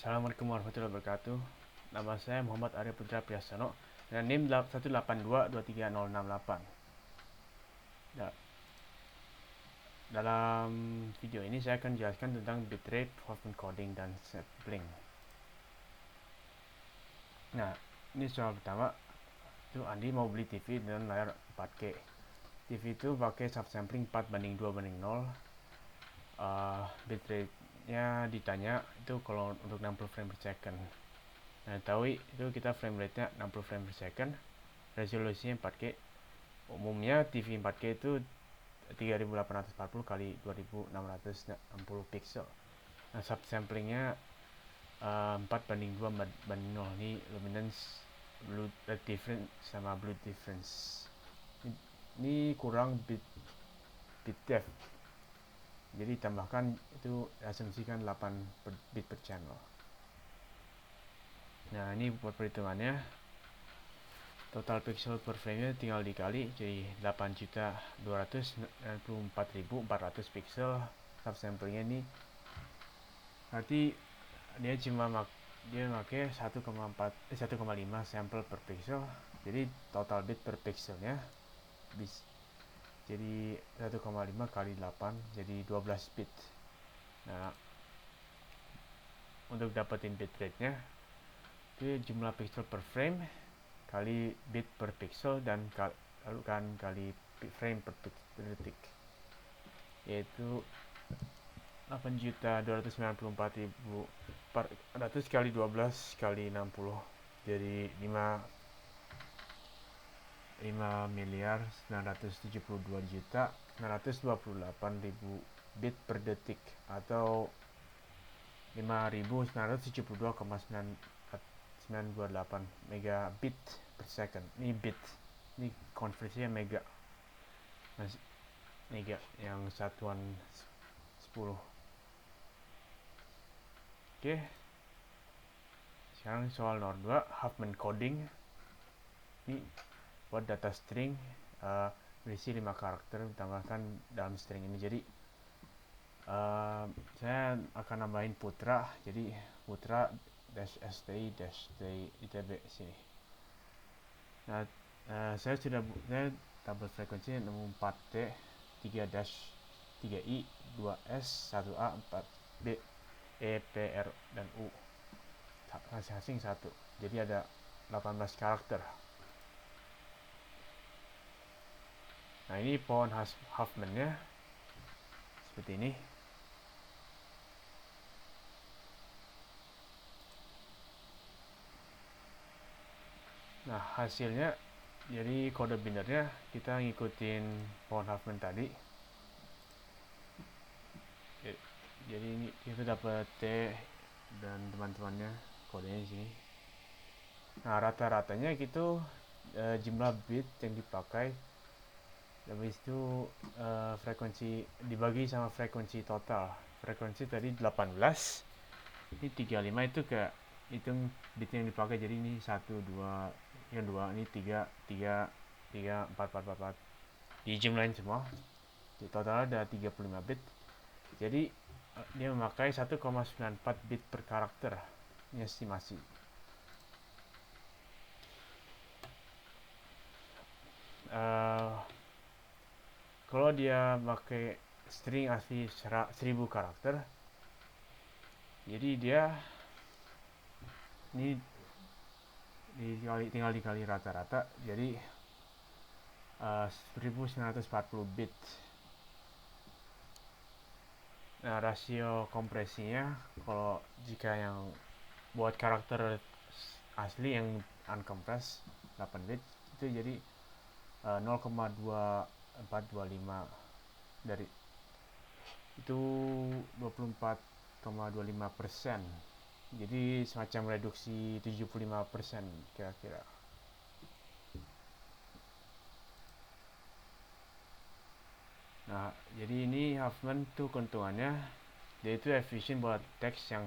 Assalamualaikum warahmatullahi wabarakatuh. Nama saya Muhammad Arya Putra Priyasono dan NIM 182230668. Dalam video ini saya akan jelaskan tentang bitrate, Hoffman coding, dan sampling. Nah, ini soal pertama. Itu Andi mau beli TV dengan layar 4K. TV itu pakai subsampling 4:2:0. Bitrate-nya ditanya itu kalau untuk 60 frame per second. Nah, tahu itu kita frame rate-nya 60 frame per second, resolusinya 4K. Umumnya TV 4K itu 3840 kali 2660 pixel. Nah, subsamplingnya 4:2:0. Ini luminance, blue red difference sama blue difference. Ini kurang bit depth. Jadi tambahkan itu asumsikan 8 bit per channel. Nah, ini buat perhitungannya. Total pixel per frame-nya tinggal dikali, jadi 8.294.400 pixel. Subsamplingnya ini berarti dia pakai 1,5 sampel per pixel. Jadi total bit per pixelnya jadi 1,5 kali 8 jadi 12 bit. Nah, untuk dapetin bitrate-nya itu jumlah pixel per frame kali bit per pixel dan lalu kali frame per detik, yaitu 8.294.400 kali 12 kali 60, jadi 5.972.928.000 bit per detik atau 5.972,928 megabit per second. Ini bit, ini konversinya mega, yang satuan 10. Oke, sekarang soal nomor 2, Huffman coding. Ini buat data string berisi 5 karakter ditambahkan dalam string ini. Jadi saya akan nambahin putra, jadi putra -sti -itb sini. Nah, saya tabel frekuensinya nemu 4T 3-3i 2s 1a 4b e p r dan u, masing-masing 1, jadi ada 18 karakter. Nah, ini pohon Huffman-nya seperti ini. Nah, hasilnya jadi kode binarnya kita ngikutin pohon Huffman tadi. Jadi ini kita dapat T dan teman-temannya kodenya di sini. Nah, rata-ratanya gitu jumlah bit yang dipakai, habis itu frekuensi dibagi sama frekuensi total. Frekuensi tadi 18, ini 35 itu kayak hitung bit yang dipakai, jadi ini 1, 2, yang 2, ini 3, 3, 3, 4, 4, 4, 4, dijumlahin semua, di total ada 35 bit. Jadi dia memakai 1,94 bit per karakter, ini estimasi. Kalau dia pakai string asli 1000 karakter, jadi dia ini tinggal dikali rata-rata, jadi 1940 bit. Nah, rasio kompresinya kalau jika yang buat karakter asli yang uncompressed 8 bit itu jadi 0,2425 dari itu 24,25%. Jadi semacam reduksi 75% kira-kira. Nah, jadi ini Huffman tuh keuntungannya, dia itu efisien buat teks yang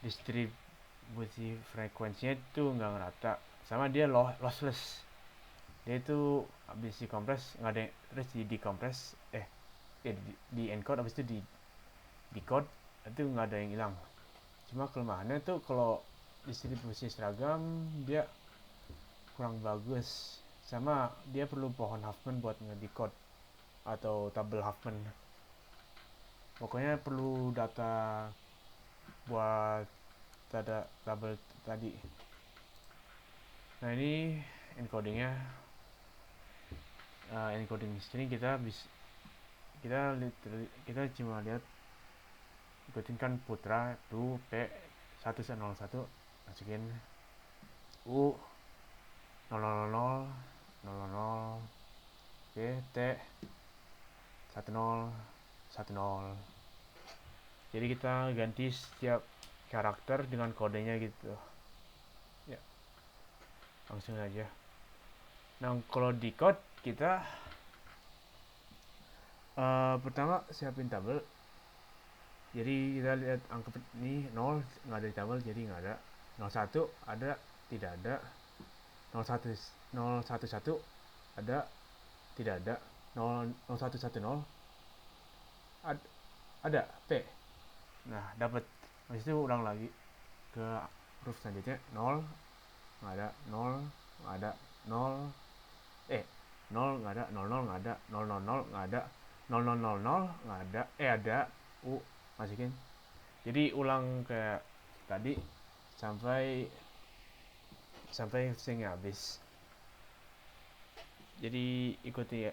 distribusi frekuensinya itu nggak ngerata, sama dia lossless. Dia itu habis dikompres nggak ada, terus di encode habis itu di decode itu nggak ada yang hilang. Cuma kelemahannya tuh kalau distribusi seragam dia kurang bagus, sama dia perlu pohon Huffman buat ngedecode atau tabel Huffman. Pokoknya perlu data buat tabel tadi. Nah ini encodingnya. Encoding sini kita cuma lihat ikutin kan putra itu P1101, masukin U 000 000 P T 1010. Jadi kita ganti setiap karakter dengan kodenya gitu ya, langsung aja. Nah kalau di code kita pertama siapin tabel. Jadi kita lihat angka ini 0 nggak ada di tabel, jadi nggak ada. 01 ada, tidak ada. 011 ada, tidak ada. 0110 ada P. Nah dapat. Habis itu ulang lagi ke huruf selanjutnya. 0 nggak ada, 0 nggak ada, 0 0 nggak ada, 00 nggak ada, 000 nggak ada, 0000 nggak ada, ada U, masukin. Jadi ulang kayak tadi sampai stringnya habis. Jadi ikuti ya.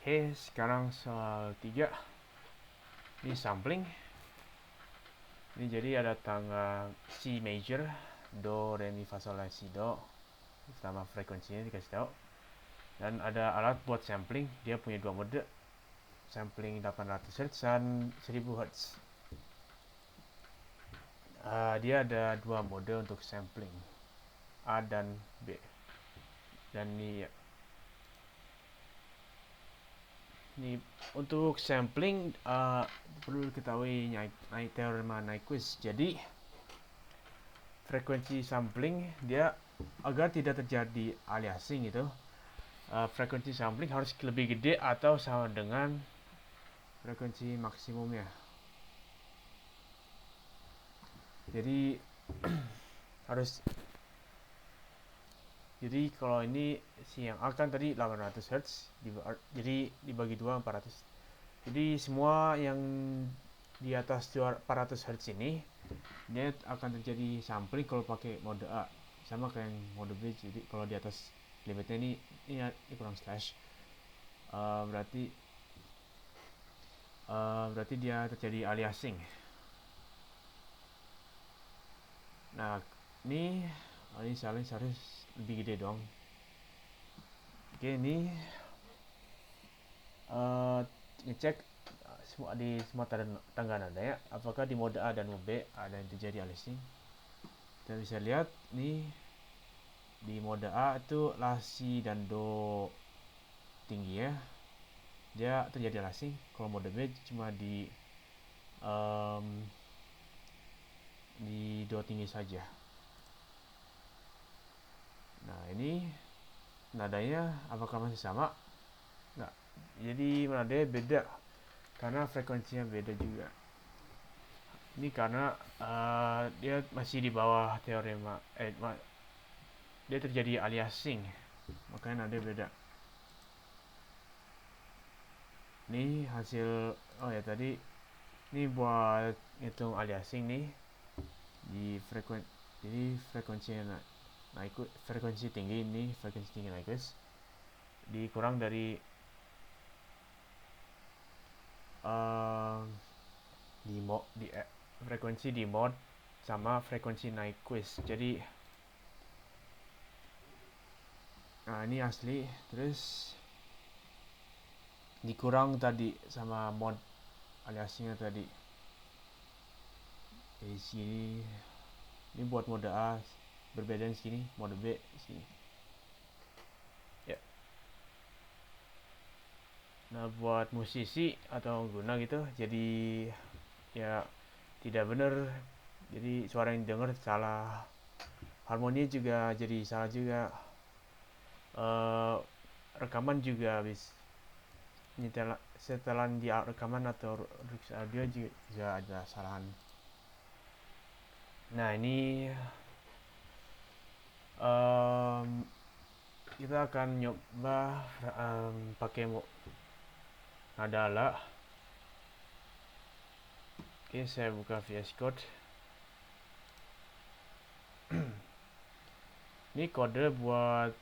Oke, sekarang soal 3. Ini sampling. Ini jadi ada tangga C major, Do, Re, Mi, Fa, Sol, La, Si, Do. Pertama frekuensinya dikasih tahu. Dan ada alat buat sampling. Dia punya 2 mode. Sampling 800 Hz dan 1000 Hz. Dia ada 2 mode untuk sampling, A dan B. Dan ini untuk sampling perlu diketahui teorema Nyquist. Jadi frekuensi sampling dia agar tidak terjadi aliasing gitu, frekuensi sampling harus lebih gede atau sama dengan frekuensi maksimumnya. Jadi jadi kalau ini si yang A kan tadi 800 Hz, jadi dibagi 2 400. Jadi semua yang di atas 400 Hz ini dia akan terjadi sampling kalau pakai mode A, sama kayak yang mode B. Jadi kalau di atas limitnya ini kurang slash, berarti dia terjadi aliasing. Nah ini saling harus lebih gede dong. Oke, ini ngecek di semua tangga nada ya, apakah di mode A dan mode B ada yang terjadi aliasing. Kita bisa lihat nih di mode A itu La, Si, dan Do tinggi ya, dia terjadi aliasing. Kalau mode B cuma di Do tinggi saja. Nah ini nadanya apakah masih sama? Nggak. Jadi nadanya beda karena frekuensinya beda juga. Ini karena dia masih di bawah teorema dia terjadi aliasing, makanya nadanya beda. Ini hasil tadi ini buat hitung aliasing nih di frekuensinya frekuensi tinggi ini, frekuensi tinggi Nyquist dikurang dari frekuensi di mode sama frekuensi Nyquist. Jadi ini asli, terus dikurang tadi sama mode aliasingnya tadi. Di sini ini buat mode A berbeda di sini, mode B di sini. Ya. Nah, buat musisi atau guna gitu, jadi ya tidak benar. Jadi suara yang denger salah, harmoni juga jadi salah juga. Rekaman juga habis nyetel setelan di rekaman atau audio juga ada kesalahan. Nah ini kita akan nyoba pakai Nadala. Oke, saya buka VS Code. Ini kode buat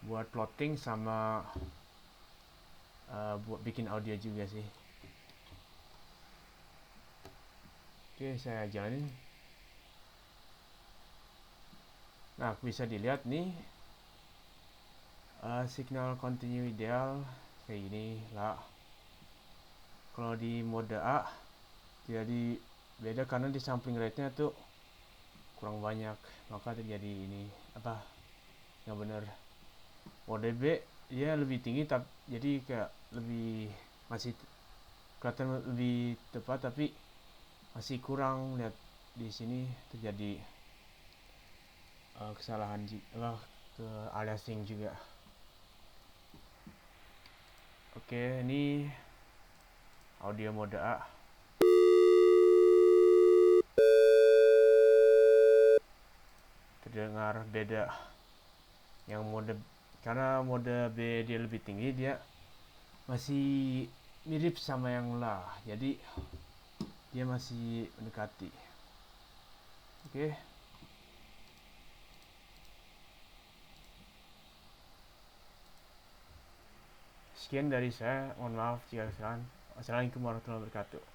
buat plotting sama buat bikin audio juga sih. Oke, saya jalanin. Nah, bisa dilihat nih signal continue ideal kayak gini lah. Kalau di mode A jadi beda karena di sampling rate-nya tuh kurang banyak, maka terjadi ini nggak bener. Mode B dia lebih tinggi jadi kayak lebih masih kelihatan lebih tepat tapi masih kurang. Lihat di sini terjadi kesalahan ke aliasing juga. Oke, ini audio mode A. Terdengar beda. Yang karena mode B dia lebih tinggi, dia masih mirip sama yang La, jadi dia masih mendekati. Oke. Sekian dari saya, mohon maaf jika kesalahan. Wassalamualaikum warahmatullahi wabarakatuh.